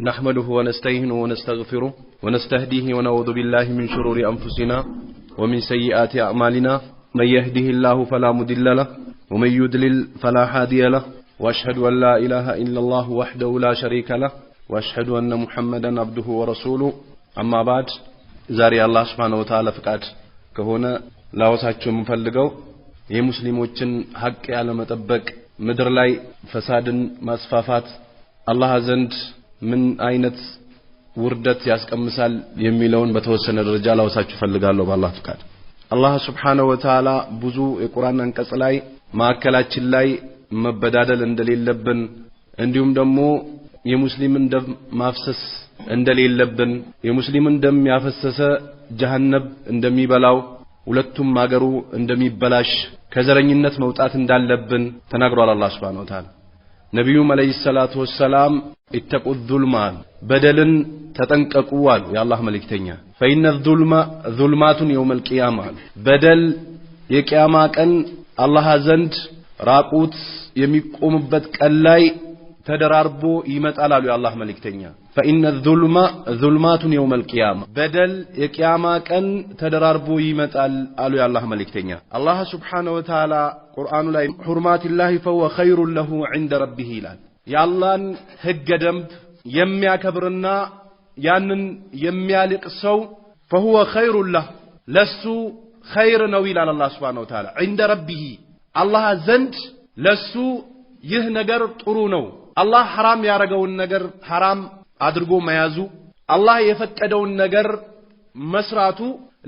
نحمده ونستعينه ونستغفره ونستهديه ونعوذ بالله من شرور أنفسنا ومن سيئات أعمالنا من يهده الله فلا مضل له ومن يضلل فلا هادي له وأشهد أن لا إله إلا الله وحده لا شريك له وأشهد أن محمدا عبده ورسوله أما بعد زاري الله سبحانه وتعالى فقط كهونا لا وسعتشو منفلقو የሙስሊሞችን ሐቅ ያለ መጠበቅ ምድር ላይ ፈሳድን ማስፋፋት አላህ ዘንድ ምን አይነት ውርደት ያስቀምሳል የሚለውን በተወሰነ ደረጃ ላውሳችሁ ፈልጋለሁ በአላህ ፍቃድ። አላህ Subhanahu Wa Ta'ala ብዙ የቁርአን አንቀጽ ላይ ማከላችን ላይ መበዳደል እንደሌለብን እንዲሁም ደግሞ የሙስሊምን ደም ማፍሰስ እንደሌለብን የሙስሊምን ደም ያፈሰሰ ጀሃነም እንደሚበላው ሁለቱም ማገሩ እንደሚበላሽ ከዘረኝነት መውጣት እንዳለብን ተናግሯል አላህ Subhanahu Wa Ta'ala። ነብዩ መለይሂ ሰላቱ ወሰላም ኢተቁ ዙልማ በደልን ተጠንቀቁ አሉ የአላህ መልእክተኛ። ፈኢነ ዙልማ ዙልማቱን የውመል ቂያማ በደል የቂያማ ቀን አላህ ዘንድ ራቁት የሚቆምበት ቀን ላይ ተደራርቦ ይመጣል አሉ የአላህ መልእክተኛ። ፈኢነ ዙልማ ዙልማቱን የውመል ቂያማ በደል የቂያማ ቀን ተደራርቦ ይመጣል አሉ የአላህ መልእክተኛ። አላህ Subhanahu Wa Ta'ala ቁርአኑ ላይ ሁርማቲላሂ ፈወ ኸይሩን ለሁ ዐንደ ረቢሂ ይላል። የአላህን ህገ ደንብ የሚያከብርና ያንን የሚያልቅ ሰው فهو خير له ለሱ ኸይር ነው ይላል አላህ Subhanahu Wa Ta'ala ዐንደ ረቢሂ አላህ ዘንድ ለሱ ይህ ነገር ጥሩ ነው። አላህ حرام ያረገውን ነገር حرام አድርጎ መያዙ አላህ የፈቀደውን ነገር መስራቱ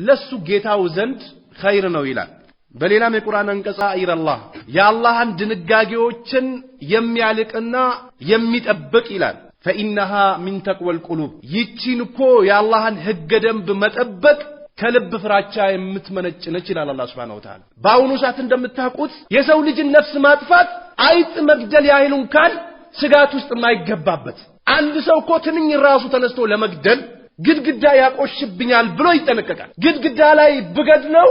ለሱ ጌታው ዘንድ ኸይር ነው ይላል። በሌላም የቁርአን አንቀጽ ኢላላህ የአላህን ድንጋጌዎችን የሚያልቅና የሚጠብቅ ይላል። فإنها من تقوى القلوب ይቺን እኮ የአላህን ህገ ደንብ መጠበቅ ከልብ ፍራቻ የምትመነጭ ነች ይላል አላህ Subhanahu Wa Ta'ala። በአሁኑ ሰዓት እንደምታውቁት የሰው ልጅን ነፍስ ማጥፋት አይጥ መግደል ያህሉን ካል ስጋት ውስጥ የማይገባበት አንድ ሰው እኮ ትንኝ ራሱ ተነስቶ ለመግደል ግድግዳ ያቆሽብኛል ብሎ ይጠነቀቃል። ግድግዳ ላይ ብገድለው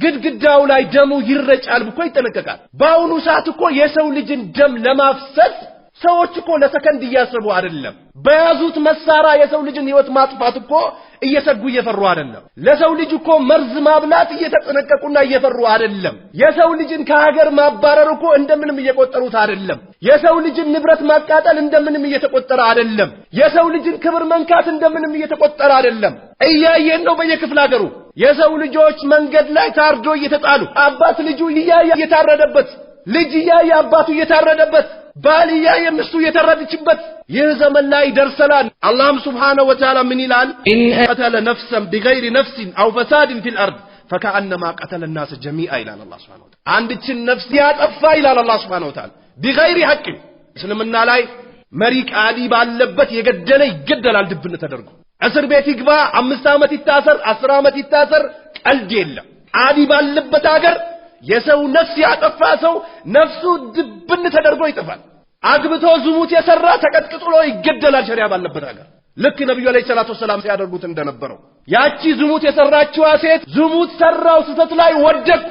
ግድግዳው ላይ ደሙ ይረጫል ብሎ ይጠነቀቃል። በአሁኑ ሰዓት እኮ የሰው ልጅን ደም ለማፍሰስ ሰዎች እኮ ለሰከንድ እያሰቡ አይደለም። በያዙት መሳሪያ የሰው ልጅን ህይወት ማጥፋት እኮ እየሰጉ እየፈሩ አይደለም። ለሰው ልጅ እኮ መርዝ ማብላት እየተጠነቀቁና እየፈሩ አይደለም። የሰው ልጅን ከሀገር ማባረር እኮ እንደምንም እየቆጠሩት አይደለም። የሰው ልጅን ንብረት ማቃጠል እንደምንም እየተቆጠረ አይደለም። የሰው ልጅን ክብር መንካት እንደምንም እየተቆጠረ አይደለም። እያየን ነው በየክፍለ ሀገሩ የሰው ልጆች መንገድ ላይ ታርዶ እየተጣሉ አባት ልጁ እያየ እየታረደበት ልጅ እያየ አባቱ እየታረደበት ባል እያየ ሚስቱ እየታረደችበት ይህ ዘመን ላይ ደርሰናል። አላህም Subhanahu Wa Ta'ala ምን ይላል? ኢን ቀተለ ነፍሰን ቢገይሪ ነፍሲን አው ፈሳድን ፊል አርድ ፈከአነማ ቀተለ الناس جميعا ይላል አላህ Subhanahu Wa Ta'ala። አንድችን ነፍስ ያጠፋ ይላል አላህ Subhanahu Wa Ta'ala ቢገይሪ ሐቅ እስልምና ላይ መሪ ቃዲ ባለበት የገደለ ይገደላል ድብን ተደርጎ እስር ቤት ይግባ 5 ዓመት ይታሰር 10 ዓመት ይታሰር ቀልድ የለም። ቃዲ ባለበት ሀገር የሰው ነፍስ ያጠፋ ሰው ነፍሱ ድብን ተደርጎ ይጠፋል። አግብቶ ዝሙት የሰራ ተቀጥቅጦ ይገደላል ሸሪዓ ባለበት ሀገር። ልክ ነብዩ አለይሂ ሰላቱ ወሰለም ሲያደርጉት እንደነበረው ያቺ ዝሙት የሰራችዋ ሴት ዝሙት ሰራው ስተት ላይ ወደቅ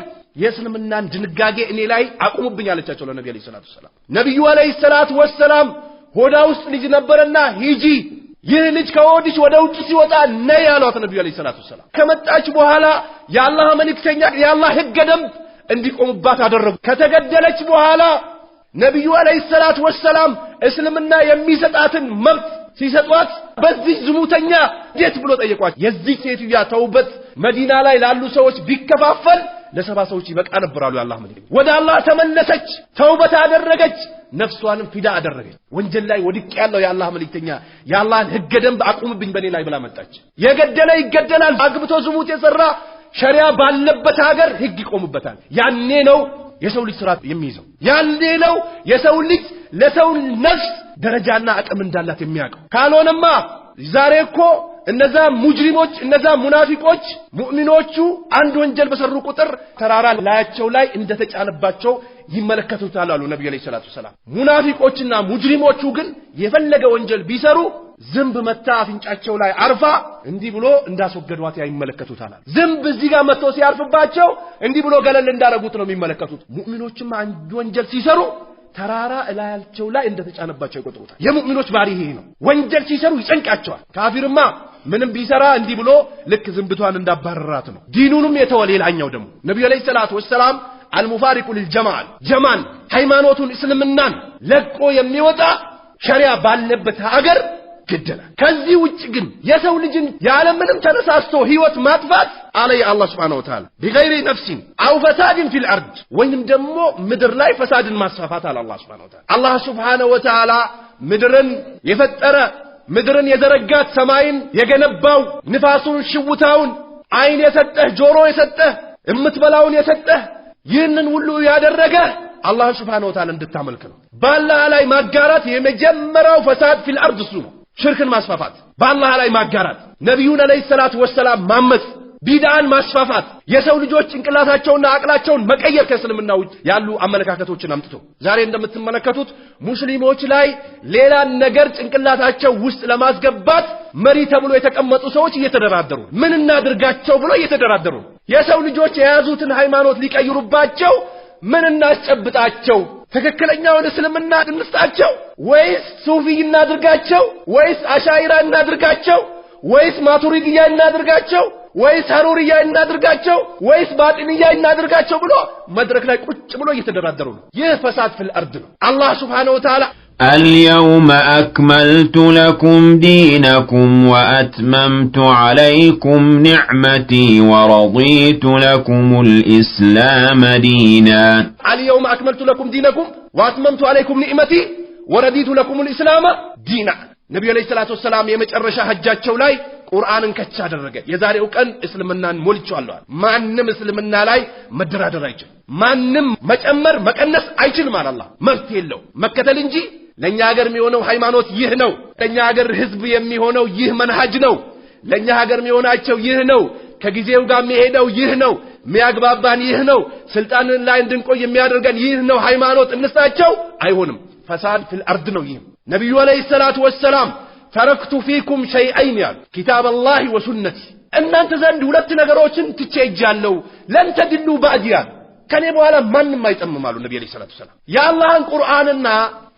የእስልምናን ድንጋጌ እኔ ላይ አቁሙብኝ አለቻቸው ለነብዩ አለይሂ ሰላቱ ወሰለም። ነብዩ አለይሂ ሰላቱ ወሰለም ሆዳ ውስጥ ልጅ ነበርና ሂጂ ይህ ልጅ ከወዲሽ ወደ ውጭ ሲወጣ ነይ አሏት ነብዩ አለይሂ ሰላቱ ወሰለም። ከመጣች በኋላ የአላህ መልእክተኛ የአላህ ህገ ደንብ እንዲቆምባት አደረጉ። ከተገደለች በኋላ ነብዩ አለይሂ ሰላቱ ወሰለም እስልምና የሚሰጣትን መብት ሲሰጧት በዚህ ዝሙተኛ እንዴት ብሎ ጠየቋት። የዚህ ሴትያ ተውበት መዲና ላይ ላሉ ሰዎች ቢከፋፈል ለሰባ ሰዎች ይበቃ ነበር አሉ የአላህ መልእክተኛ። ወደ አላህ ተመለሰች፣ ተውበት አደረገች፣ ነፍሷንም ፊዳ አደረገች። ወንጀል ላይ ወድቅ ያለው የአላህ መልእክተኛ የአላህን ህገ ደንብ አቁምብኝ በኔ ላይ ብላ መጣች። የገደለ ይገደላል። አግብቶ ዝሙት የሰራ ሸሪዓ ባለበት ሀገር ህግ ይቆምበታል። ያኔ ነው የሰው ልጅ ስርዓት የሚይዘው። ያኔ ነው የሰው ልጅ ለሰው ነፍስ ደረጃና አቅም እንዳላት የሚያውቀው። ካልሆነማ ዛሬ እኮ እነዛ ሙጅሪሞች እነዛ ሙናፊቆች ሙእሚኖቹ አንድ ወንጀል በሰሩ ቁጥር ተራራ ላያቸው ላይ እንደተጫነባቸው ይመለከቱታል አሉ ነብዩ አለይሂ ሰላቱ ወሰለም። ሙናፊቆችና ሙጅሪሞቹ ግን የፈለገ ወንጀል ቢሰሩ ዝንብ መታ አፍንጫቸው ላይ አርፋ እንዲህ ብሎ እንዳስወገዷት ይመለከቱታል። ዝንብ እዚህ ጋር መጥቶ ሲያርፍባቸው እንዲህ ብሎ ገለል እንዳረጉት ነው የሚመለከቱት። ሙእሚኖችም አንድ ወንጀል ሲሰሩ ተራራ እላያቸው ላይ እንደተጫነባቸው ይቆጥሩታል። የሙእሚኖች ባህሪ ይሄ ነው። ወንጀል ሲሰሩ ይጨንቃቸዋል። ካፊርማ ምንም ቢሰራ እንዲህ ብሎ ልክ ዝምብቷን እንዳባረራት ነው። ዲኑንም የተወ ሌላኛው ደግሞ ነብዩ አለይሂ ሰላቱ ወሰላም አልሙፋሪቁ ሊልጀማል ጀማን ሃይማኖቱን እስልምናን ለቆ የሚወጣ ሸሪዓ ባለበት ሀገር ገደላል። ከዚህ ውጭ ግን የሰው ልጅን ያለምንም ተነሳስቶ ህይወት ማጥፋት አለይ አላህ Subhanahu Wa Ta'ala بغير نفس او فساد في الارض ወይንም ደግሞ ምድር ላይ ፈሳድን ማስፋፋት አለ አላህ Subhanahu Wa Ta'ala። አላህ Subhanahu Wa Ta'ala ምድርን የፈጠረ ምድርን የዘረጋት ሰማይን የገነባው ንፋሱን ሽውታውን አይን የሰጠህ ጆሮ የሰጠህ እምትበላውን የሰጠህ ይህንን ሁሉ ያደረገ አላህ Subhanahu Wa Ta'ala እንድታመልክ ነው። በአላህ ላይ ማጋራት የመጀመሪያው ፈሳድ ፊል አርድ እሱ ነው። ሽርክን ማስፋፋት፣ በአላህ ላይ ማጋራት፣ ነብዩን አለይሂ ሰላቱ ወሰላም ማመጽ፣ ቢድዓን ማስፋፋት፣ የሰው ልጆች ጭንቅላታቸውና አቅላቸውን መቀየር ከእስልምና ውጭ ያሉ አመለካከቶችን አምጥቶ ዛሬ እንደምትመለከቱት ሙስሊሞች ላይ ሌላ ነገር ጭንቅላታቸው ውስጥ ለማስገባት መሪ ተብሎ የተቀመጡ ሰዎች እየተደራደሩ ምን እናድርጋቸው ብሎ እየተደራደሩ የሰው ልጆች የያዙትን ሃይማኖት ሊቀይሩባቸው ምን እናስጨብጣቸው? ትክክለኛውን እስልምና እንስጣቸው ወይስ ሱፊ እናድርጋቸው? ወይስ አሻኢራ እናድርጋቸው? ወይስ ማቱሪዲያ እናድርጋቸው? ወይስ ሐሩሪያ እናድርጋቸው? ወይስ ባጢንያ እናድርጋቸው ብሎ መድረክ ላይ ቁጭ ብሎ እየተደራደሩ ነው። ይህ ፈሳድ ፊል አርድ ነው። አላህ Subhanahu Wa Ta'ala اليوم أكملت لكم دينكم وأتممت عليكم نعمتي ورضيت لكم الإسلام دينا. اليوم أكملت لكم دينكم وأتممت عليكم نعمتي ورضيت لكم الإسلام دينا. ነብዩ አለይሂ ሰላቱ ወሰላም የመጨረሻ ሐጃቸው ላይ ቁርአንን ከቻ አደረገ። የዛሬው ቀን እስልምናን ሞልቻለሁ። ማንም እስልምና ላይ መደራደር አይችልም። ማንም መጨመር መቀነስ አይችልም። አላህ መብት የለው መከተል እንጂ ለኛ ሀገር የሚሆነው ሃይማኖት ይህ ነው፣ ለኛ ሀገር ህዝብ የሚሆነው ይህ መንሃጅ ነው፣ ለኛ ሀገር የሚሆናቸው ይህ ነው፣ ከጊዜው ጋር የሚሄደው ይህ ነው፣ የሚያግባባን ይህ ነው፣ ስልጣን ላይ እንድንቆይ የሚያደርገን ይህ ነው ሃይማኖት እንስጣቸው አይሆንም። ፈሳድ ፊል አርድ ነው። ይህ ነብዩ አለይሂ ሰላቱ ወሰላም ተረክቱ ፊኩም ሸይአይን ያሉ ኪታብ አላህ ወሱነቲ እናንተ ዘንድ ሁለት ነገሮችን ትቼጃለሁ ለን ተድሉ ባዕዲያ ከኔ በኋላ ማንንም አይጠምም አሉ ነብዩ አለይሂ ሰላቱ ወሰላም። የአላህን ቁርአንና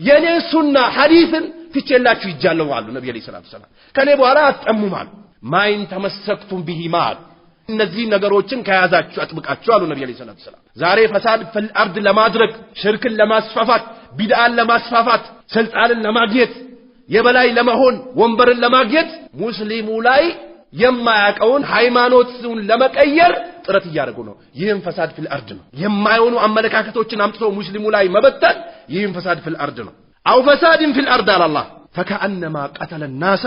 የኔ ሱና ሐዲስን ትቼላችሁ ይጃለሁ አሉ ነብዩ አለይሂ ሰላቱ ወሰላም። ከኔ በኋላ አትጠምም አሉ። ማይን ተመሰክቱም ቢሂማ እነዚህ ነገሮችን ከያዛችሁ አጥብቃችሁ አሉ ነብዩ አለይሂ ሰላቱ ወሰላም። ዛሬ ፈሳድ ፊል አርድ ለማድረግ ሽርክን ለማስፋፋት ቢድዓን ለማስፋፋት ስልጣንን ለማግኘት የበላይ ለመሆን ወንበርን ለማግኘት ሙስሊሙ ላይ የማያቀውን ሃይማኖቱን ለመቀየር ጥረት እያደረጉ ነው። ይህም ፈሳድ ፊል አርድ ነው። የማይሆኑ አመለካከቶችን አምጥተው ሙስሊሙ ላይ መበተን ይህም ፈሳድ ፊል አርድ ነው። አው ፈሳድን ፊል አርድ አላህ ፈከአንማ ቀተለ الناس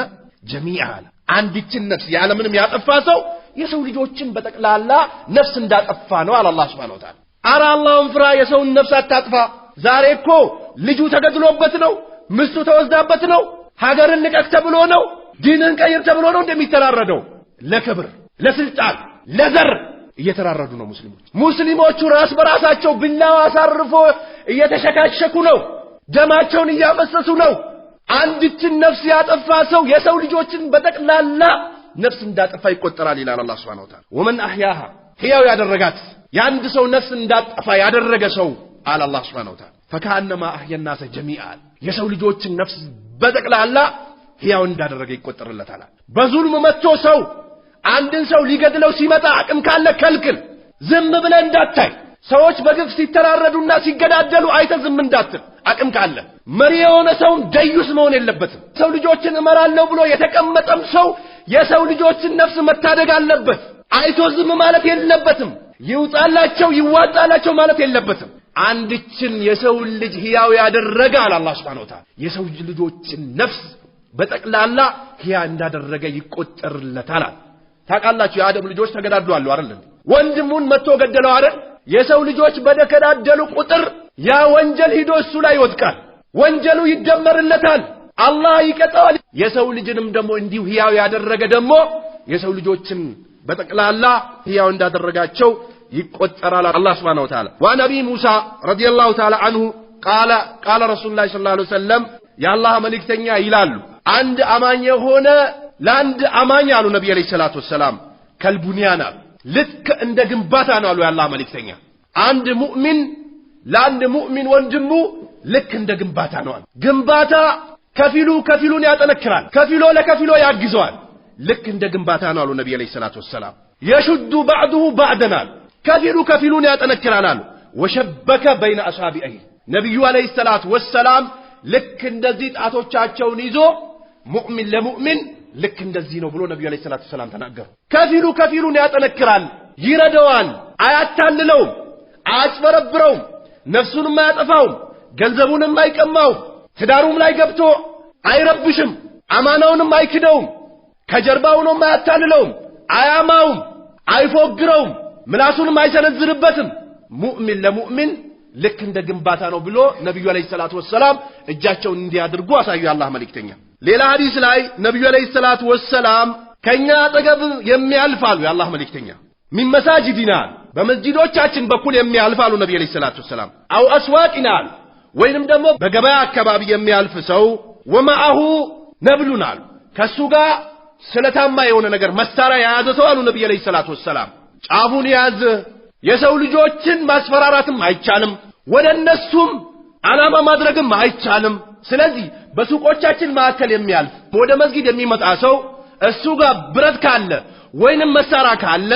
جميعا አንዲችን ነፍስ ያለምንም ያጠፋ ሰው የሰው ልጆችን በጠቅላላ ነፍስ እንዳጠፋ ነው አላህ Subhanahu Wa Ta'ala። አረ አላህን ፍራ፣ የሰውን ነፍስ አታጥፋ። ዛሬ እኮ ልጁ ተገድሎበት ነው፣ ምስቱ ተወስዳበት ነው፣ ሀገርን ልቀቅ ተብሎ ነው፣ ዲንን ቀይር ተብሎ ነው እንደሚተራረደው። ለክብር ለስልጣን ለዘር እየተራረዱ ነው ሙስሊሞች። ሙስሊሞቹ ራስ በራሳቸው ቢላዋ አሳርፎ እየተሸካሸኩ ነው፣ ደማቸውን እያፈሰሱ ነው። አንዲችን ነፍስ ያጠፋ ሰው የሰው ልጆችን በጠቅላላ ነፍስ እንዳጠፋ ይቆጠራል ይላል አላህ Subhanahu Wa Ta'ala። ወመን አህያሃ ሕያው ያደረጋት የአንድ ሰው ነፍስ እንዳጠፋ ያደረገ ሰው አለ አላህ Subhanahu Wa Ta'ala ፈከአንማ አህያ الناس جميعا የሰው ልጆችን ነፍስ በጠቅላላ ሕያው እንዳደረገ ይቆጠርለታል። በዙልም መጥቶ ሰው አንድን ሰው ሊገድለው ሲመጣ አቅም ካለ ከልክል፣ ዝም ብለህ እንዳታይ። ሰዎች በግፍ ሲተራረዱና ሲገዳደሉ አይተ ዝም እንዳትል አቅም ካለ። መሪ የሆነ ሰው ደዩስ መሆን የለበትም። ሰው ልጆችን እመራለሁ ብሎ የተቀመጠም ሰው የሰው ልጆችን ነፍስ መታደግ አለበት። አይቶ ዝም ማለት የለበትም። ይውጣላቸው ይዋጣላቸው ማለት የለበትም። አንድችን የሰው ልጅ ሕያው ያደረገ አላህ Subhanahu Wa Ta'ala የሰው ልጆችን ነፍስ በጠቅላላ ሕያው እንዳደረገ ይቆጠርለታል። ታውቃላችሁ የአደም ልጆች ተገዳድለዋል አይደል? ወንድሙን መጥቶ ገደለው አይደል? የሰው ልጆች በተከዳደሉ ቁጥር ያ ወንጀል ሂዶ እሱ ላይ ይወድቃል፣ ወንጀሉ ይደመርለታል፣ አላህ ይቀጣዋል። የሰው ልጅንም ደግሞ እንዲሁ ሕያው ያደረገ ደግሞ የሰው ልጆችን በጠቅላላ ሕያው እንዳደረጋቸው ይቆጠራል አላህ Subhanahu Wa Ta'ala። ወነቢ ሙሳ ረዲየላሁ ተዓላ አንሁ ቃለ ረሱሉላህ ሰለላሁ ዐለይሂ ወሰለም የአላህ መልእክተኛ ይላሉ አንድ አማኝ የሆነ ለአንድ አማኝ አሉ ነብዩ አለይሂ ሰላቱ ወሰላም ከልቡንያና ልክ እንደ ግንባታ ነው አሉ የአላህ መልእክተኛ። አንድ ሙእሚን ለአንድ ሙእሚን ወንድሙ ልክ እንደ ግንባታ ነው። ግንባታ ከፊሉ ከፊሉን ያጠነክራል፣ ከፊሉ ለከፊሉ ያግዘዋል። ልክ እንደ ግንባታ ነው አሉ ነብዩ አለይሂ ሰላቱ ወሰላም። የሹዱ بعضه بعضا ከፊሉ ከፊሉን ያጠነክራል አሉ። ወሸበከ በይነ አሳቢዒ ነብዩ አለይሂ ሰላቱ ወሰላም ልክ እንደዚህ ጣቶቻቸውን ይዞ ሙእሚን ለሙእሚን ልክ እንደዚህ ነው ብሎ ነብዩ አለይሂ ሰላቱ ወሰላም ተናገሩ። ከፊሉ ከፊሉን ያጠነክራል፣ ይረዳዋል፣ አያታልለውም፣ አያጭበረብረውም፣ ነፍሱንም አያጠፋውም፣ ገንዘቡንም አይቀማውም፣ ትዳሩም ላይ ገብቶ አይረብሽም፣ አማናውንም አይክደውም፣ ከጀርባው ነው አያታልለውም፣ አያማውም፣ አይፎግረውም፣ ምላሱንም አይሰነዝርበትም። ሙእሚን ለሙእሚን ልክ እንደ ግንባታ ነው ብሎ ነብዩ አለይሂ ሰላቱ ወሰላም እጃቸውን እንዲያድርጉ አሳዩ የአላህ መልእክተኛ። ሌላ ሐዲስ ላይ ነብዩ አለይሂ ሰላቱ ወሰላም ከኛ አጠገብ የሚያልፋሉ የአላህ መልእክተኛ ሚን መሳጂዲና በመስጂዶቻችን በኩል የሚያልፋሉ ነብዩ አለይሂ ሰላቱ ወሰላም አው አስዋቂና ወይንም ደግሞ በገበያ አካባቢ የሚያልፍ ሰው ወማአሁ ነብሉናል ከሱ ጋር ስለታማ የሆነ ነገር መሳሪያ የያዘ ሰው አሉ ነብዩ አለይሂ ሰላቱ ወሰላም። ጫፉን ያዝ የሰው ልጆችን ማስፈራራትም አይቻልም፣ ወደ እነሱም አላማ ማድረግም አይቻልም። ስለዚህ በሱቆቻችን ማዕከል የሚያልፍ ወደ መስጊድ የሚመጣ ሰው እሱ ጋር ብረት ካለ ወይንም መሳሪያ ካለ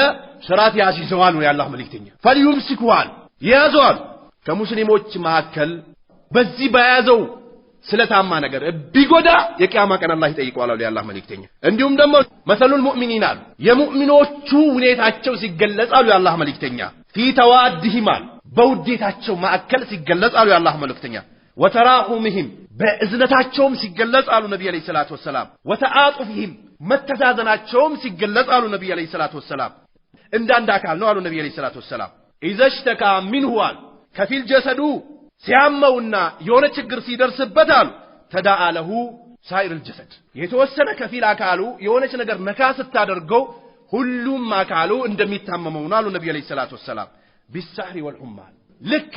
ስራት ያሲዘዋል ነው የአላህ መልእክተኛ። ፈሊዩምሲኩዋል ያዘዋል። ከሙስሊሞች ማዕከል በዚህ በያዘው ስለታማ ነገር ቢጎዳ የቂያማ ቀን አላህ ይጠይቀዋል አሉ የአላህ መልእክተኛ። እንዲሁም ደግሞ መሰሉል ሙእሚኒና የሙእሚኖቹ ሁኔታቸው ሲገለጽ አሉ የአላህ መልእክተኛ ፊ ተዋድሂም በውዴታቸው ማዕከል ሲገለጽ አሉ የአላህ መልእክተኛ ወተራሁምሂም በእዝነታቸውም ሲገለጽ አሉ ነብዩ አለይሂ ሰላቱ ወሰላም ወተአጡፍሂም መተዛዘናቸውም ሲገለጽ አሉ ነብዩ አለይሂ ሰላቱ ወሰላም። እንዳንድ አካል ነው አሉ ነብዩ አለይሂ ሰላቱ ወሰላም። ኢዘሽተካ ሚንሁ ከፊል ጀሰዱ ሲያመውና የሆነ ችግር ሲደርስበት አሉ ተዳአ ለሁ ሳይሩል ጀሰድ የተወሰነ ከፊል አካሉ የሆነች ነገር ነካ ስታደርገው ሁሉም አካሉ እንደሚታመመው ነው አሉ ነብዩ አለይሂ ሰላቱ ወሰላም። ቢሳህሪ ወልኡማ ልክ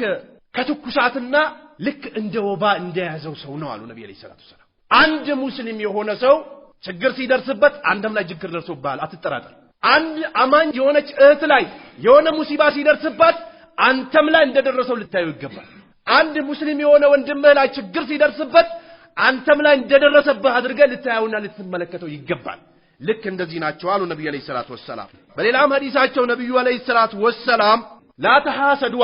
ከትኩሳትና ልክ እንደ ወባ እንደያዘው ሰው ነው አሉ ነብዩ አለይሂ ሰላቱ ወሰላም። አንድ ሙስሊም የሆነ ሰው ችግር ሲደርስበት አንተም ላይ ችግር ደርሶብሃል አትጠራጠር። አንድ አማኝ የሆነች እህት ላይ የሆነ ሙሲባ ሲደርስባት አንተም ላይ እንደደረሰው ልታየው ይገባል። አንድ ሙስሊም የሆነ ወንድምህ ላይ ችግር ሲደርስበት አንተም ላይ እንደደረሰብህ አድርገህ ልታየውና ልትመለከተው ይገባል። ልክ እንደዚህ ናቸው አሉ ነብዩ አለይሂ ሰላቱ ወሰላም። በሌላም ሐዲሳቸው ነብዩ አለይሂ ሰላቱ ወሰላም ላ ተሐሰዱ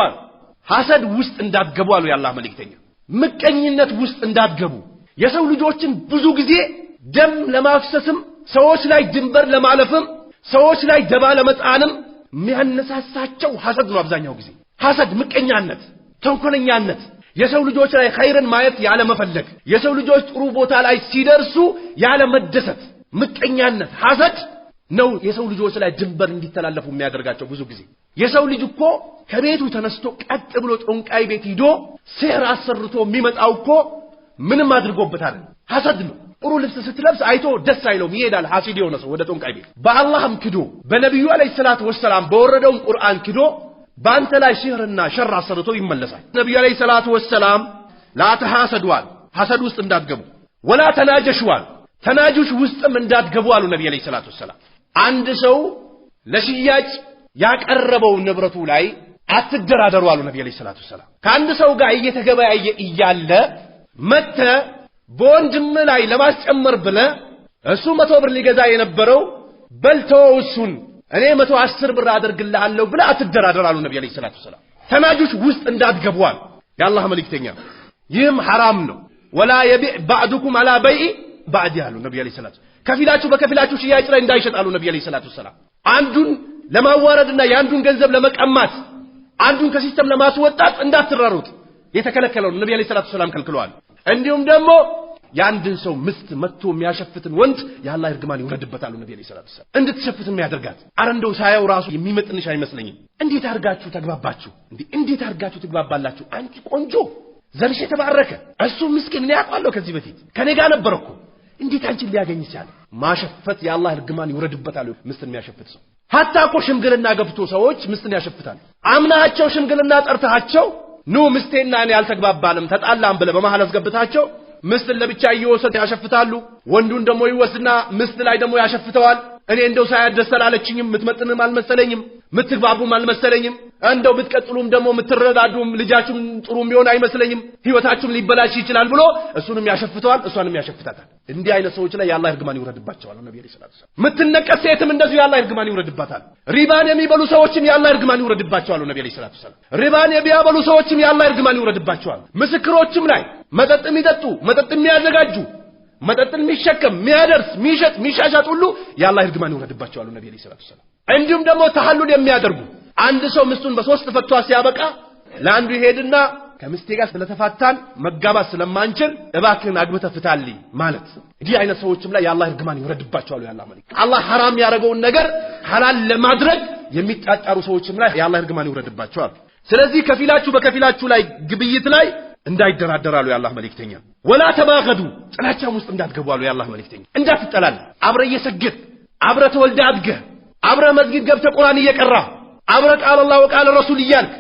ሐሰድ ውስጥ እንዳትገቡ አሉ የአላህ መልእክተኛ። ምቀኝነት ውስጥ እንዳትገቡ። የሰው ልጆችን ብዙ ጊዜ ደም ለማፍሰስም ሰዎች ላይ ድንበር ለማለፍም ሰዎች ላይ ደባ ለመጣንም የሚያነሳሳቸው ሐሰድ ነው። አብዛኛው ጊዜ ሐሰድ፣ ምቀኛነት፣ ተንኮለኛነት፣ የሰው ልጆች ላይ ኸይርን ማየት ያለ መፈለግ፣ የሰው ልጆች ጥሩ ቦታ ላይ ሲደርሱ ያለ መደሰት፣ ምቀኛነት፣ ሐሰድ ነው የሰው ልጆች ላይ ድንበር እንዲተላለፉ የሚያደርጋቸው። ብዙ ጊዜ የሰው ልጅ እኮ ከቤቱ ተነስቶ ቀጥ ብሎ ጦንቃይ ቤት ሂዶ ሲህር አሰርቶ የሚመጣው እኮ ምንም አድርጎበታል፣ ሐሰድ ነው። ጥሩ ልብስ ስትለብስ አይቶ ደስ አይለውም፣ ይሄዳል ሐሲድ የሆነ ሰው ወደ ጦንቃይ ቤት። በአላህም ክዶ በነብዩ አለይሂ ሰላቱ ወሰላም በወረደው ቁርአን ክዶ በአንተ ላይ ሲህርና ሸር አሰርቶ ይመለሳል። ነብዩ አለይሂ ሰላቱ ወሰላም ላ ተሐሰዱዋል ሐሰድ ውስጥ እንዳትገቡ፣ ወላ ተናጀሹዋል ተናጁሽ ውስጥም እንዳትገቡ አሉ ነብዩ አለይሂ ሰላቱ ወሰላም። አንድ ሰው ለሽያጭ ያቀረበው ንብረቱ ላይ አትደራደሩ አሉ ነብዩ አለይሂ ሰላቱ ወሰላም። ከአንድ ሰው ጋር እየተገበያየ እያለ መተ በወንድም ላይ ለማስጨመር ብለ እሱ 100 ብር ሊገዛ የነበረው በልተው እሱን እኔ 110 ብር አደርግልሃለሁ ብለ አትደራደሩ አሉ ነብዩ አለይሂ ሰላቱ ወሰላም። ተናጁሽ ውስጥ እንዳትገቡዋል የአላህ መልእክተኛ። ይህም ሐራም ነው። ወላ የቢዕ ባዕዱኩም አላ በይዕ ባዕድ ያሉ ነብዩ አለይሂ ሰላቱ ከፊላችሁ በከፊላችሁ ሽያጭ ላይ እንዳይሸጣሉ ነብዩ አለይሂ ሰላቱ ወሰላም። አንዱን ለማዋረድና ያንዱን ገንዘብ ለመቀማት አንዱን ከሲስተም ለማስወጣት እንዳትራሩት የተከለከለው ነብዩ አለይሂ ሰላቱ ወሰላም ከልክለዋል። እንዲሁም ደግሞ ያንድን ሰው ምስት መጥቶ የሚያሸፍትን ወንድ የአላህ እርግማን ይወርድበታል ነብዩ አለይሂ ሰላቱ ወሰላም። እንድትሸፍትም ያደርጋት። አረንደው ሳያው ራሱ የሚመጥንሽ አይመስለኝም። እንዴት አርጋችሁ ተግባባችሁ? እንዴት አርጋችሁ ትግባባላችሁ? አንቺ ቆንጆ ዘርሽ የተባረከ እሱ ምስኪን ነው ያውቃለሁ ከዚህ በፊት ከኔ ጋር ነበርኩ እንዴት አንቺን ሊያገኝ ይችላል? ማሸፈት የአላህ እርግማን ይወርድበታል ምስትን የሚያሸፍት ሰው። ሐታ እኮ ሽምግልና ገብቶ ሰዎች ምስትን ያሸፍታሉ። አምናቸው ሽምግልና ጠርተሃቸው ኑ ምስቴና እኔ አልተግባባንም ተጣላን ብለ በመሐል አስገብታቸው ምስትን ለብቻ እየወሰዱ ያሸፍታሉ ወንዱን ደግሞ ይወስድና ምስት ላይ ደግሞ ያሸፍተዋል እኔ እንደው ሳያደሰላለችኝም ምትመጥንም አልመሰለኝም ምትግባቡም አልመሰለኝም እንደው ብትቀጥሉም ደግሞ ምትረዳዱም ልጃችሁም ጥሩም ይሆን አይመስለኝም ህይወታችሁም ሊበላሽ ይችላል ብሎ እሱንም ያሸፍተዋል እሷንም ያሸፍታታል እንዲህ አይነት ሰዎች ላይ የአላህ እርግማን ይወረድባቸዋል ነብዩ ሰለላሁ ዐለይሂ ወሰለም ምትነቀስ ሴትም እንደዚህ የአላህ እርግማን ይወረድባታል ሪባን የሚበሉ ሰዎችም የአላህ እርግማን ይወረድባቸዋል ነብዩ ሰለላሁ ዐለይሂ ወሰለም ሪባን የሚያበሉ ሰዎችም የአላህ እርግማን ይወረድባቸዋል ምስክሮችም ላይ መጠጥ የሚጠጡ መጠጥ የሚያዘጋጁ መጠጥን የሚሸከም የሚያደርስ የሚሸጥ የሚሻሻጥ ሁሉ የአላህ እርግማን ይወረድባቸዋል ነብዩ ሰለላሁ ዐለይሂ ወሰለም እንዲሁም ደግሞ ተሐሉል የሚያደርጉ አንድ ሰው ምስቱን በሶስት ፈቷ ሲያበቃ ለአንዱ ይሄድና ከምስቴ ጋር ስለተፋታን መጋባት ስለማንችል እባክህን አግብተህ ፍታልኝ ማለት እንዲህ አይነት ሰዎችም ላይ የአላህ እርግማን ይወረድባቸዋል የአላህ መልእክት አላህ حرام ያደረገውን ነገር ሐላል ለማድረግ የሚጣጣሩ ሰዎችም ላይ የአላህ እርግማን ይወረድባቸዋል ስለዚህ ከፊላችሁ በከፊላችሁ ላይ ግብይት ላይ እንዳይደራደራሉ የአላህ መልእክተኛ ወላ ተባገዱ ጥላቻም ውስጥ እንዳትገቡ አሉ የአላህ መልእክተኛ እንዳትጠላሉ አብረ እየሰገድ አብረ ተወልደ አድገህ አብረ መስጊድ ገብተህ ቁርአን እየቀራ አብረ ቃል አላህ ወቃል ረሱል እያልክ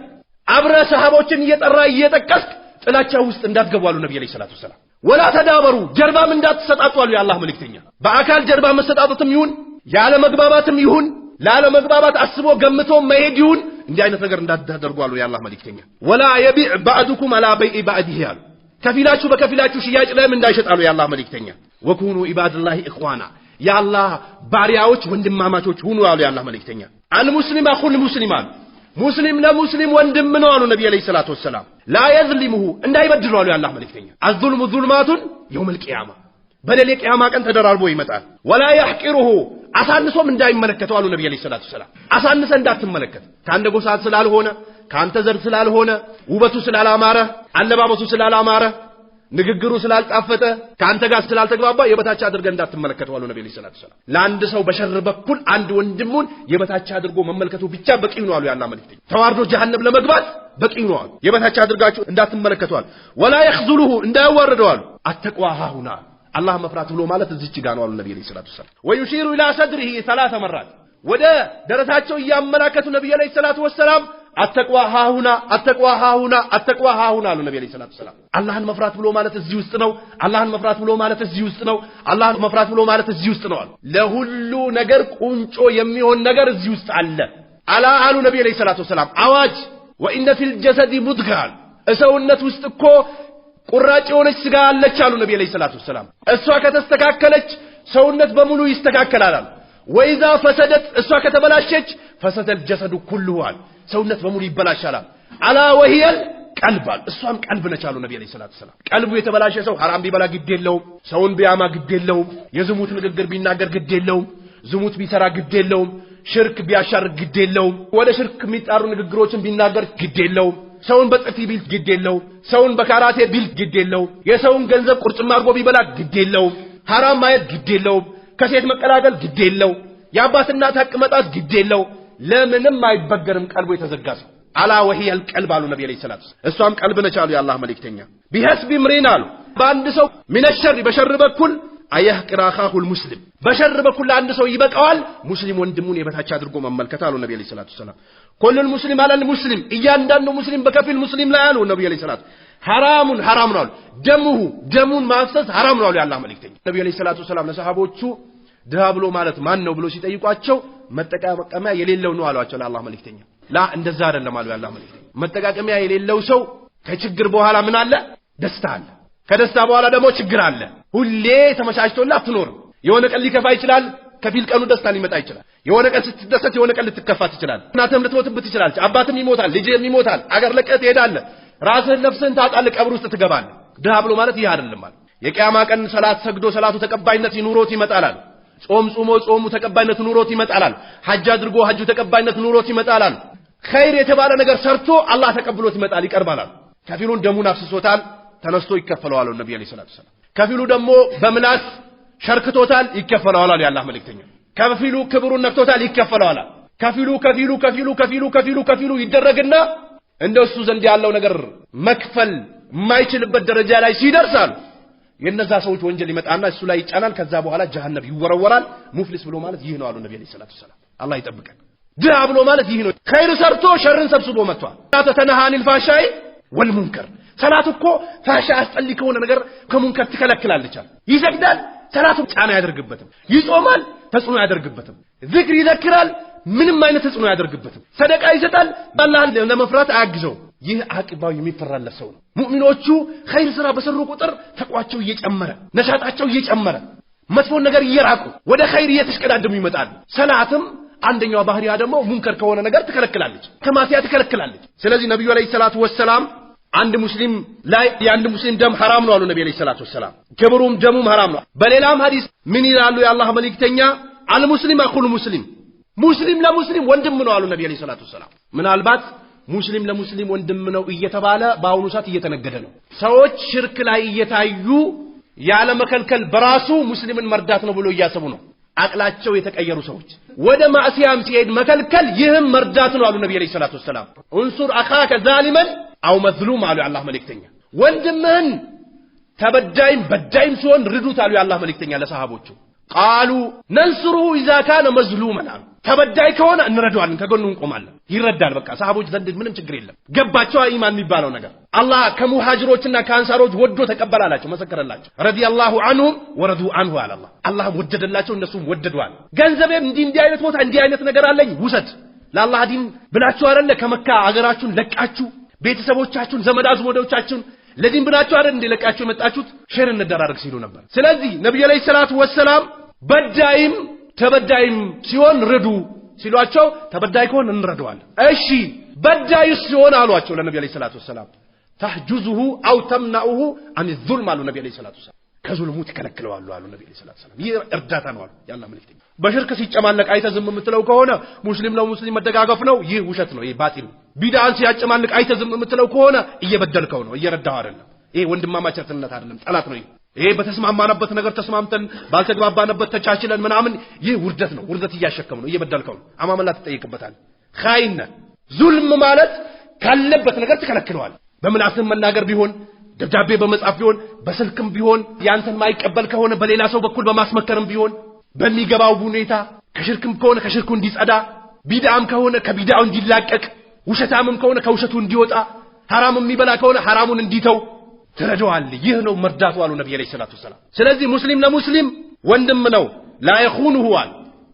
አብረ ሰሃቦችን እየጠራ እየጠቀስክ ጥላቻ ውስጥ እንዳትገቡ አሉ ነብዩ ሰለላሁ ዐለይሂ ወሰለም ወላ ተዳበሩ ጀርባም እንዳትሰጣጡ አሉ የአላህ መልእክተኛ በአካል ጀርባ መሰጣጡትም ይሁን ያለ መግባባትም ይሁን ላለ መግባባት አስቦ ገምቶ መሄድ ይሁን እንዲህ አይነት ነገር እንዳታደርጉ አሉ የአላህ መልእክተኛ ወላ يبيع بعضكم على بيع بعضه አሉ ከፊላችሁ በከፊላችሁ ሽያጭ ላይም እንዳይሸጣሉ የአላህ መልእክተኛ ወኩኑ ኢባድላሂ ኢኽዋና የአላህ ባሪያዎች ወንድማማቾች ሁኑ አሉ የአላህ መልእክተኛ አልሙስሊም አኹል ሙስሊም አሉ ሙስሊም ለሙስሊም ወንድም ነው አሉ ነብዩ አለይሂ ሰላቱ ወሰለም ላ يظلمه እንዳይበድሉ አሉ የአላህ መልእክተኛ الظلم ظلمات يوم القيامه በሌላ ቂያማ ቀን ተደራርቦ ይመጣል ወላ يحقره አሳንሶም እንዳይመለከተው አሉ ነብዩ አለይሂ ሰላቱ ወሰለም አሳንሰ እንዳትመለከት ካንተ ጎሳ ስላልሆነ ካንተ ዘር ስላልሆነ ውበቱ ስላላማረ አለባበሱ ስላላማረ ንግግሩ ስላልጣፈጠ ካንተ ጋር ስላልተግባባ የበታች አድርገ እንዳትመለከተው አሉ ነብዩ ሰለላሁ ዐለይሂ ወሰለም ለአንድ ሰው በሸር በኩል አንድ ወንድሙን የበታች አድርጎ መመልከቱ ብቻ በቂ ነው አሉ የአላህ መልእክተኛ ተዋርዶ ጀሃነም ለመግባት በቂ ነው አሉ የበታች አድርጋችሁ እንዳትመለከተው አሉ ወላ يخذله እንዳያዋርደው አሉ አተቅዋ ሃሁና አላህ መፍራት ብሎ ማለት እዚች ጋር ነው አሉ ነብዩ ሰለላሁ ዐለይሂ ወሰለም ويشير الى صدره 3 مرات ወደ ደረታቸው ያመላከቱ ነብዩ ሰለላሁ ዐለይሂ ወሰለም التقوى ها هنا التقوى ها هنا التقوى ها هنا النبي عليه الصلاه والسلام አላህን መፍራት ብሎ ማለት እዚህ ውስጥ ነው አላህን መፍራት ብሎ ማለት እዚህ ውስጥ ነው አላህን መፍራት ብሎ ማለት እዚህ ውስጥ ነው ለሁሉ ነገር ቁንጮ የሚሆን ነገር እዚህ ውስጥ አለ አላ አሉ ነብዩ عليه الصلاه والسلام አዋጅ وان في الجسد مضغه ሰውነት ውስጥ እኮ ቁራጭ የሆነች ስጋ አለች አሉ ነብዩ عليه الصلاه والسلام እሷ ከተስተካከለች ሰውነት በሙሉ ይስተካከላል ወይዛ ፈሰደት እሷ ከተበላሸች ፈሰደ الجسد كله ሰውነት በሙሉ ይበላሻል አላ ወህየል ቀልባል እሷም ቀልብ ነች አሉ ነብዩ ሰለላሁ ዐለይሂ ወሰለም ቀልቡ የተበላሸ ሰው حرام ቢበላ ግድ የለውም ሰውን ቢያማ ግድ የለውም የዝሙት ንግግር ቢናገር ግድ የለውም ዝሙት ቢሰራ ግድ የለውም ሽርክ ቢያሻርክ ግድ የለውም ወደ ሽርክ የሚጣሩ ንግግሮችን ቢናገር ግድ የለውም ሰውን በጥፊ ቢል ግድ የለውም ሰውን በካራቴ ቢል ግድ የለውም የሰውን ገንዘብ ቁርጭማ አድርጎ ቢበላ ግድ የለውም حرام ማየት ግድ የለውም ከሴት መቀላቀል ግድ የለውም የአባትና ታቅመጣት ግድ የለውም ለምንም አይበገርም ቀልቡ የተዘጋሰ አላ ወህየል ቀልብ አሉ ነብዩ ሰለላሁ ዐለይሂ ወሰለም እሷም ቀልብ ነች አሉ የአላህ መልእክተኛ ቢሐስብ ምሪን አሉ በአንድ ሰው ምን ሸር በሸር በኩል አየህቅራ አኻሁል ሙስሊም በሸር በኩል አንድ ሰው ይበቃዋል ሙስሊም ወንድሙን የበታች አድርጎ መመልከት አሉ ነብዩ ሰለላሁ ዐለይሂ ወሰለም ኩሉል ሙስሊም አለል ሙስሊም እያንዳንዱ ሙስሊም በከፊል ሙስሊም ላይ አሉ ነብዩ ሰለላሁ ዐለይሂ ወሰለም حرام ነው አሉ ደሙን ማፍሰስ حرام ነው አሉ የአላህ መልእክተኛ ነብዩ ሰለላሁ ዐለይሂ ወሰለም ለሰሃቦቹ ድሃ ብሎ ማለት ማን ነው ብሎ ሲጠይቋቸው መጠቃቀሚያ የሌለው ነው አሏቸው ለአላህ መልእክተኛ ላ እንደዛ አይደለም አሉ የአላህ መልእክተኛ መጠቃቀሚያ የሌለው ሰው ከችግር በኋላ ምን አለ ደስታ አለ ከደስታ በኋላ ደግሞ ችግር አለ ሁሌ ተመቻችቶላ አትኖርም የሆነ ቀን ሊከፋ ይችላል ከፊል ቀኑ ደስታ ሊመጣ ይችላል የሆነ ቀን ስትደሰት የሆነ ቀን ልትከፋ ትችላለህ እናትም ልትሞትብህ ትችላለች አባትም ይሞታል ልጅም ይሞታል አገር ለቀህ ትሄዳለህ ራስህን ነፍስህን ታጣለህ ቀብር ውስጥ ትገባለህ ድሃ ብሎ ማለት ይሄ አይደለም ማለት የቂያማ ቀን ሰላት ሰግዶ ሰላቱ ተቀባይነት ይኑሮት ይመጣል ጾም ጾሙ ተቀባይነት ኑሮት ይመጣል ሐጅ አድርጎ ሐጁ ተቀባይነት ኑሮት ይመጣል ኸይር የተባለ ነገር ሰርቶ አላህ ተቀብሎት ይመጣል ይቀርባል ከፊሉን ደሙን አፍስሶታል ተነስቶ ይከፈለዋል ነብዩ ሰለላሁ ዐለይሂ ወሰለም ከፊሉ ደግሞ በምላስ ሸርክቶታል ይከፈለዋል የአላህ መልእክተኛ ከፊሉ ክብሩን ነክቶታል ይከፈለዋል ከፊሉ ይደረግና እንደሱ ዘንድ ያለው ነገር መክፈል የማይችልበት ደረጃ ላይ ሲደርሳል የነዛ ሰዎች ወንጀል ይመጣና እሱ ላይ ይጫናል ከዛ በኋላ ጀሃነም ይወረወራል ሙፍሊስ ብሎ ማለት ይህ ነው አሉ ነብዩ ሰለላሁ ዐለይሂ ወሰለም አላህ ይጠብቀን ድሃ ብሎ ማለት ይህ ነው ኸይር ሰርቶ ሸርን ሰብስቦ መጥቷል ተተነሃኒል ፋሻይ ወልሙንከር ሰላት እኮ ፋሻ አስጠሊ ከሆነ ነገር ከሙንከር ትከለክላለች። ይሰግዳል፣ ሰላቱ ጫና ያደርግበትም። ይጾማል፣ ተጽዕኖ ያደርግበትም። ዚክር ይዘክራል፣ ምንም አይነት ተጽዕኖ ያደርግበትም። ሰደቃ ይሰጣል፣ አላህን ለመፍራት አያግዘው። ይህ አቂባው የሚፈራለት ሰው ነው። ሙእሚኖቹ ኸይር ስራ በሰሩ ቁጥር ተቋቸው እየጨመረ ነሻጣቸው እየጨመረ መጥፎን ነገር እየራቁ ወደ ኸይር እየተሽቀዳደሙ ይመጣሉ። ሰላትም አንደኛው ባህሪያ ደግሞ ሙንከር ከሆነ ነገር ትከለክላለች፣ ከማሲያ ትከለክላለች። ስለዚህ ነብዩ አለይሂ ሰላቱ ወሰላም አንድ ሙስሊም ላይ የአንድ ሙስሊም ደም حرام ነው አሉ ነብዩ አለይሂ ሰላቱ ወሰላም። ክብሩም ደሙም حرام ነው። በሌላም ሐዲስ ምን ይላሉ የአላህ መልእክተኛ? አልሙስሊም አኹል ሙስሊም፣ ሙስሊም ለሙስሊም ወንድም ነው አሉ ነብዩ አለይሂ ሰላቱ ወሰላም። ምናልባት ሙስሊም ለሙስሊም ወንድም ነው እየተባለ በአሁኑ ሰዓት እየተነገደ ነው። ሰዎች ሽርክ ላይ እየታዩ ያለ መከልከል በራሱ ሙስሊምን መርዳት ነው ብሎ እያሰቡ ነው። አቅላቸው የተቀየሩ ሰዎች ወደ ማዕሲያም ሲሄድ መከልከል ይህም መርዳት ነው አሉ ነብዩ አለይሂ ሰላቱ ወሰላም። እንሱር አኻከ ዛሊመን አው መዝሉም አሉ የአላህ መልእክተኛ። ወንድምህን ተበዳይም በዳይም ሲሆን ርዱት አሉ የአላህ መልእክተኛ ለሰሃቦቹ። ቃሉ ነንሱሩሁ ኢዛ ካነ መዝሉመን አሉ። ተበዳይ ከሆነ እንረዳዋለን፣ ከጎኑ እንቆማለን። ይረዳል። በቃ ሰሃቦች ዘንድ ምንም ችግር የለም። ገባቸው ኢማን የሚባለው ነገር። አላህ ከሙሃጅሮችና ከአንሳሮች ወዶ ተቀበላላቸው፣ መሰከረላቸው። ረዲየላሁ ዐንሁም ወረዱ ዐንሁ አለ አላህ። አላህ ወደደላቸው፣ እነሱም ወደዷል። ገንዘቤም እንዲህ አይነት ቦታ እንዲህ አይነት ነገር አለኝ ውሰድ፣ ለአላህ ዲን ብላችሁ አይደለ ከመካ አገራችሁን ለቃችሁ ቤተሰቦቻችሁን ዘመድ አዝማዶቻችሁን ለዲን ብላችሁ አይደል እንደለቃችሁ የመጣችሁት? ሼር እንደራረግ ሲሉ ነበር። ስለዚህ ነብዩ አለይሂ ሰላቱ ወሰላም በዳይም ተበዳይም ሲሆን ርዱ ሲሏቸው ተበዳይ ከሆነ እንረዳዋለን። እሺ በዳይስ ሲሆን አሏቸው ለነብዩ አለይሂ ሰላቱ ወሰላም ተህጁዙሁ አው ተምናኡሁ አን الظلم አሉ ነብዩ አለይሂ ሰላቱ ወሰላም። ከዙልሙ ተከለክለዋል አሉ ነብዩ አለይሂ ሰላቱ ወሰላም። ይህ እርዳታ ነው አሉ ያላህ መልእክተኛ። በሽርክ ሲጨማለቅ አይተ ዝም የምትለው ከሆነ ሙስሊም ነው ሙስሊም መደጋገፍ ነው፣ ይህ ውሸት ነው፣ ይህ ባጢል ነው። ቢድዓን ሲያጨማልቅ አይተ ዝም የምትለው ከሆነ እየበደልከው ነው፣ እየረዳው አይደለም። ይሄ ወንድማማችነት አይደለም፣ ጠላት ነው። ይሄ በተስማማናበት ነገር ተስማምተን ባልተግባባንበት ተቻችለን ምናምን ይህ ውርደት ነው። ውርደት እያሸከም ነው፣ እየበደልከው ነው። አማመላ ተጠይቅበታል። ኻይነ ዙልም ማለት ካለበት ነገር ተከለክለዋል። በምላስም መናገር ቢሆን ደብዳቤ በመጻፍ ቢሆን በስልክም ቢሆን ያንተን ማይቀበል ከሆነ በሌላ ሰው በኩል በማስመከርም ቢሆን በሚገባው ሁኔታ ከሽርክም ከሆነ ከሽርኩ እንዲጸዳ፣ ቢድዓም ከሆነ ከቢድዓው እንዲላቀቅ፣ ውሸታምም ከሆነ ከውሸቱ እንዲወጣ፣ ሐራም የሚበላ ከሆነ ሐራሙን እንዲተው ትረዳዋል። ይህ ነው መርዳቱ አሉ ነብዩ አለይሂ ሰላቱ ወሰላም። ስለዚህ ሙስሊም ለሙስሊም ወንድም ነው። ላ የኹኑሁ አሉ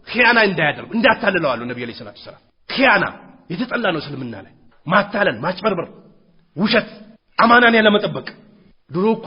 ኺያና እንዳያደርግ እንዳታለለው አሉ ነብዩ አለይሂ ሰላቱ ወሰላም። ኺያና የተጠላ ነው እስልምና ላይ ማታለል፣ ማጭበርበር፣ ውሸት፣ አማናን ያለመጠበቅ። ድሮ እኮ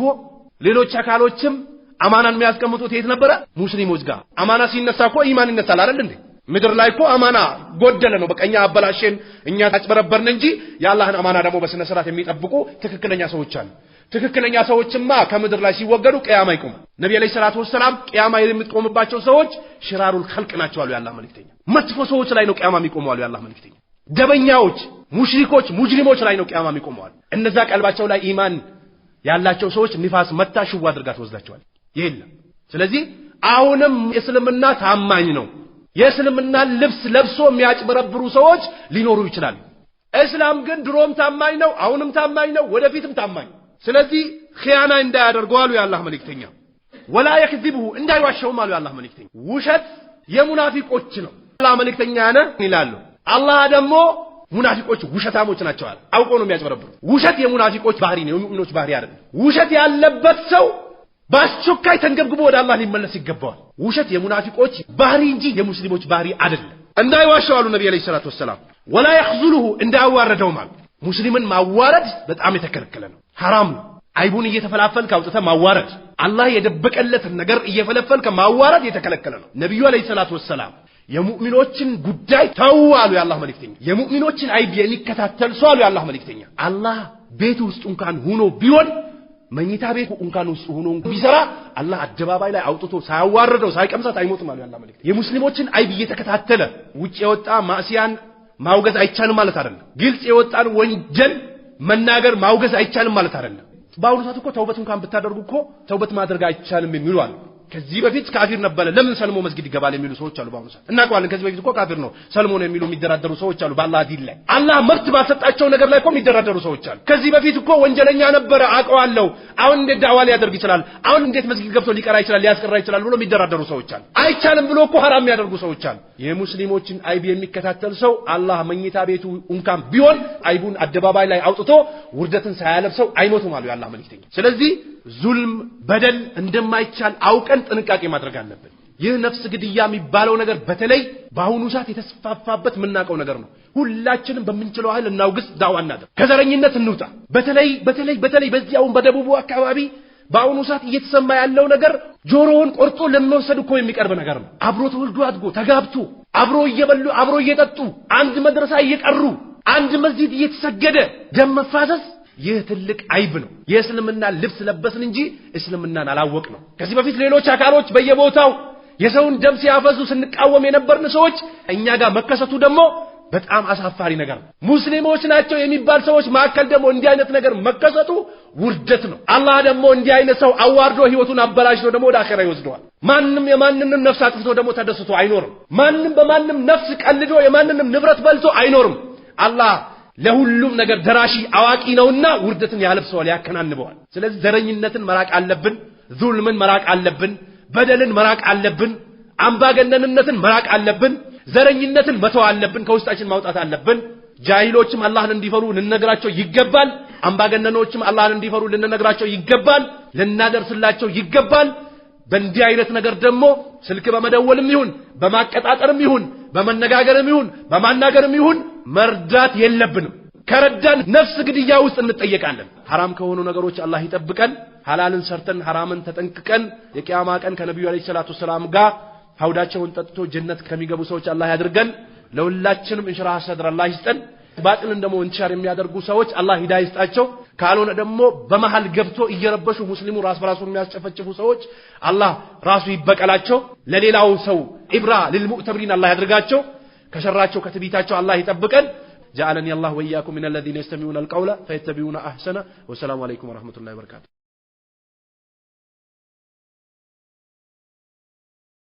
ሌሎች አካሎችም አማናን የሚያስቀምጡት የት ነበረ? ሙስሊሞች ጋር። አማና ሲነሳ እኮ ኢማን ይነሳል አይደል እንዴ? ምድር ላይ እኮ አማና ጎደለ ነው። በቀኛ አበላሽን እኛ ታጭበረበርን እንጂ የአላህን አማና ደግሞ በስነ ስርዓት የሚጠብቁ ትክክለኛ ሰዎች አሉ። ትክክለኛ ሰዎችማ ከምድር ላይ ሲወገዱ ቂያማ ይቆማል። ነብዩ አለይሂ ሰላቱ ወሰላም ቂያማ የምትቆምባቸው ሰዎች ሽራሩል ኸልቅ ናቸው አሉ የአላህ መልእክተኛ። መጥፎ ሰዎች ላይ ነው ቂያማ የሚቆመው አሉ የአላህ መልእክተኛ። ደበኛዎች፣ ሙሽሪኮች፣ ሙጅሪሞች ላይ ነው ቂያማ የሚቆመው አሉ። እነዛ ቀልባቸው ላይ ኢማን ያላቸው ሰዎች ንፋስ መታ ሽዋ አድርጋ ትወስዳቸዋል። የለም። ስለዚህ አሁንም እስልምና ታማኝ ነው። የእስልምና ልብስ ለብሶ የሚያጭበረብሩ ሰዎች ሊኖሩ ይችላሉ። እስላም ግን ድሮም ታማኝ ነው፣ አሁንም ታማኝ ነው፣ ወደፊትም ታማኝ። ስለዚህ ኺያና እንዳያደርጉ አሉ የአላህ መልእክተኛ። ወላ የክذبሁ እንዳይዋሸውም አሉ የአላህ መልእክተኛ። ውሸት የሙናፊቆች ነው አላህ መልእክተኛ ነህ ይላሉ። አላህ ደግሞ ሙናፊቆች ውሸታሞች ናቸው አለ። አውቀው ነው የሚያጭበረብሩ። ውሸት የሙናፊቆች ባህሪ ነው፣ የሙእሚኖች ባህሪ አይደለም። ውሸት ያለበት ሰው በአስቸኳይ ተንገብግቦ ወደ አላህ ሊመለስ ይገባዋል። ውሸት የሙናፊቆች ባህሪ እንጂ የሙስሊሞች ባህሪ አይደለም። እንዳይዋሸው አሉ ነብዩ አለይሂ ሰላቱ ወሰላም። ወላ የኽዙሉሁ እንዳያዋረደውም አሉ። ሙስሊምን ማዋረድ በጣም የተከለከለ ነው፣ ሐራም ነው። አይቡን እየተፈላፈልክ አውጥተህ ማዋረድ፣ አላህ የደበቀለትን ነገር እየፈለፈልክ ማዋረድ የተከለከለ ነው። ነብዩ አለይሂ ሰላቱ ወሰላም የሙእሚኖችን ጉዳይ ተው አሉ የአላህ መልእክተኛ። የሙእሚኖችን አይብ የሚከታተል ሰው አሉ የአላህ መልእክተኛ። አላህ ቤት ውስጥ እንኳን ሆኖ ቢሆን መኝታ ቤት እንኳን ውስጥ ሆኖ ቢሰራ አላህ አደባባይ ላይ አውጥቶ ሳያዋርደው ሳይቀምሳት አይሞትም አሉ የአላህ መልእክተኛ። የሙስሊሞችን አይብ እየተከታተለ ውጭ የወጣ ማዕሲያን ማውገዝ አይቻልም ማለት አይደለም። ግልጽ የወጣን ወንጀል መናገር ማውገዝ አይቻልም ማለት አይደለም። በአሁኑ ሰዓት እኮ ተውበት እንኳን ብታደርጉ እኮ ተውበት ማድረግ አይቻልም የሚሉ አሉ። ከዚህ በፊት ካፊር ነበረ ለምን ሰልሞ መስጊድ ይገባል የሚሉ ሰዎች አሉ። በአሁኑ ሰዓት እናውቀዋለን። ከዚህ በፊት እኮ ካፊር ነው ሰልሞ ነው የሚሉ የሚደራደሩ ሰዎች አሉ። በአላህ ዲን ላይ አላህ መብት ባሰጣቸው ነገር ላይ እኮ የሚደራደሩ ሰዎች አሉ። ከዚህ በፊት እኮ ወንጀለኛ ነበረ አውቀዋለሁ፣ አሁን እንዴት ዳዕዋ ሊያደርግ ይችላል፣ አሁን እንዴት መስጊድ ገብቶ ሊቀራ ይችላል፣ ሊያስቀራ ይችላል ብሎ የሚደራደሩ ሰዎች አሉ። አይቻልም ብሎ እኮ ሐራም ያደርጉ ሰዎች አሉ። የሙስሊሞችን አይብ የሚከታተል ሰው አላህ መኝታ ቤቱ እንኳን ቢሆን አይቡን አደባባይ ላይ አውጥቶ ውርደትን ሳያለብሰው አይሞቱም አሉ የአላህ መልእክተኛ። ስለዚህ ዙልም በደል እንደማይቻል አውቀን ጥንቃቄ ማድረግ አለብን። ይህ ነፍስ ግድያ የሚባለው ነገር በተለይ በአሁኑ ሰዓት የተስፋፋበት የምናውቀው ነገር ነው። ሁላችንም በምንችለው ኃይል እናውግዝ፣ ዳዋ እናድርግ፣ ከዘረኝነት እንውጣ። በተለይ በዚያውን በደቡቡ አካባቢ በአሁኑ ሰዓት እየተሰማ ያለው ነገር ጆሮውን ቆርጦ ለመወሰድ እኮ የሚቀርብ ነገር ነው። አብሮ ተወልዶ አድጎ ተጋብቶ አብሮ እየበሉ አብሮ እየጠጡ አንድ መድረሳ እየቀሩ አንድ መስጂድ እየተሰገደ ደም መፋሰስ ይህ ትልቅ አይብ ነው። የእስልምና ልብስ ለበስን እንጂ እስልምናን አላወቅ ነው። ከዚህ በፊት ሌሎች አካሎች በየቦታው የሰውን ደም ሲያፈሱ ስንቃወም የነበርን ሰዎች እኛ ጋር መከሰቱ ደግሞ በጣም አሳፋሪ ነገር ነው። ሙስሊሞች ናቸው የሚባል ሰዎች ማከል ደግሞ እንዲህ አይነት ነገር መከሰቱ ውርደት ነው። አላህ ደግሞ እንዲህ አይነት ሰው አዋርዶ ህይወቱን አበላሽቶ ደግሞ ወደ አኺራ ይወስደዋል። ማንንም የማንንም ነፍስ አጥፍቶ ደግሞ ተደስቶ አይኖርም። ማንንም በማንንም ነፍስ ቀልዶ የማንንም ንብረት በልቶ አይኖርም። አላህ ለሁሉም ነገር ደራሺ አዋቂ ነውና ውርደትን ያለብሰዋል፣ ያከናንበዋል። ስለዚህ ዘረኝነትን መራቅ አለብን፣ ዙልምን መራቅ አለብን፣ በደልን መራቅ አለብን፣ አምባገነንነትን መራቅ አለብን፣ ዘረኝነትን መተው አለብን፣ ከውስጣችን ማውጣት አለብን። ጃሂሎችም አላህን እንዲፈሩ ልንነግራቸው ይገባል። አምባገነኖችም አላህን እንዲፈሩ ልንነግራቸው ይገባል፣ ልናደርስላቸው ይገባል። በእንዲህ አይነት ነገር ደግሞ ስልክ በመደወልም ይሁን በማቀጣጠርም ይሁን በመነጋገርም ይሁን በማናገርም ይሁን መርዳት የለብንም። ከረዳን ነፍስ ግድያ ውስጥ እንጠየቃለን። ሐራም ከሆኑ ነገሮች አላህ ይጠብቀን። ሐላልን ሰርተን ሐራምን ተጠንቅቀን የቂያማ ቀን ከነብዩ አለይሂ ሰላቱ ሰላም ጋር ሐውዳቸውን ጠጥቶ ጀነት ከሚገቡ ሰዎች አላህ ያድርገን። ለሁላችንም ኢንሽራህ ሰድር አላህ ይስጠን። ባጥልን ደግሞ እንቻር የሚያደርጉ ሰዎች አላህ ሂዳያ ይስጣቸው። ካልሆነ ደግሞ በመሃል ገብቶ እየረበሹ ሙስሊሙ ራስ በራሱ የሚያስጨፈጭፉ ሰዎች አላህ ራሱ ይበቀላቸው። ለሌላው ሰው ኢብራ ለልሙዕተብሪን አላህ ያድርጋቸው። ከሸራቸው ከትቢታቸው አላህ ይጠብቀን። جعلني الله وإياكم من الذين يستمعون القول فيتبعون أحسنه والسلام عليكم ورحمة الله وبركاته.